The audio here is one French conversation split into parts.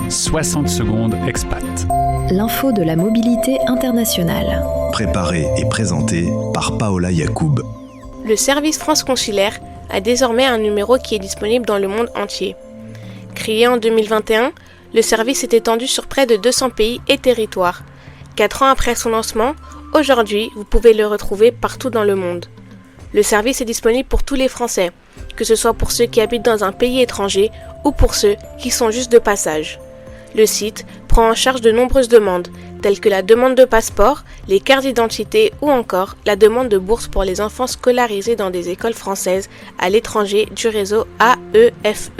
60 secondes expat. L'info de la mobilité internationale. Préparé et présenté par Paola Yacoub. Le service France Consulaire a désormais un numéro qui est disponible dans le monde entier. Créé en 2021, le service est étendu sur près de 200 pays et territoires. 4 ans après son lancement, aujourd'hui, vous pouvez le retrouver partout dans le monde. Le service est disponible pour tous les Français, que ce soit pour ceux qui habitent dans un pays étranger ou pour ceux qui sont juste de passage. Le site prend en charge de nombreuses demandes, telles que la demande de passeport, les cartes d'identité ou encore la demande de bourse pour les enfants scolarisés dans des écoles françaises à l'étranger du réseau AEFE.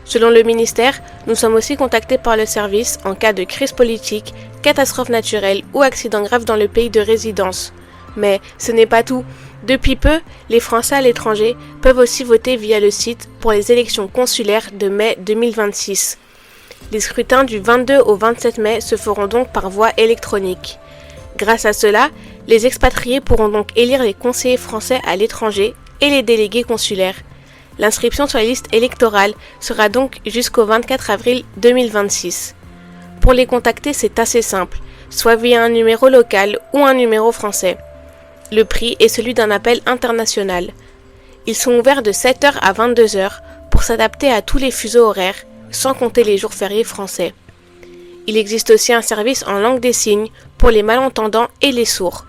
Selon le ministère, nous sommes aussi contactés par le service en cas de crise politique, catastrophe naturelle ou accident grave dans le pays de résidence. Mais ce n'est pas tout. Depuis peu, les Français à l'étranger peuvent aussi voter via le site pour les élections consulaires de mai 2026. Les scrutins du 22 au 27 mai se feront donc par voie électronique. Grâce à cela, les expatriés pourront donc élire les conseillers français à l'étranger et les délégués consulaires. L'inscription sur les listes électorales sera donc jusqu'au 24 avril 2026. Pour les contacter, c'est assez simple, soit via un numéro local ou un numéro français. Le prix est celui d'un appel international. Ils sont ouverts de 7h à 22h pour s'adapter à tous les fuseaux horaires, sans compter les jours fériés français. Il existe aussi un service en langue des signes pour les malentendants et les sourds.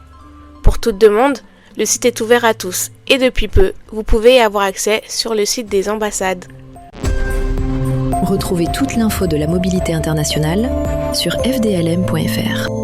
Pour toute demande, le site est ouvert à tous et depuis peu, vous pouvez y avoir accès sur le site des ambassades. Retrouvez toute l'info de la mobilité internationale sur fdlm.fr.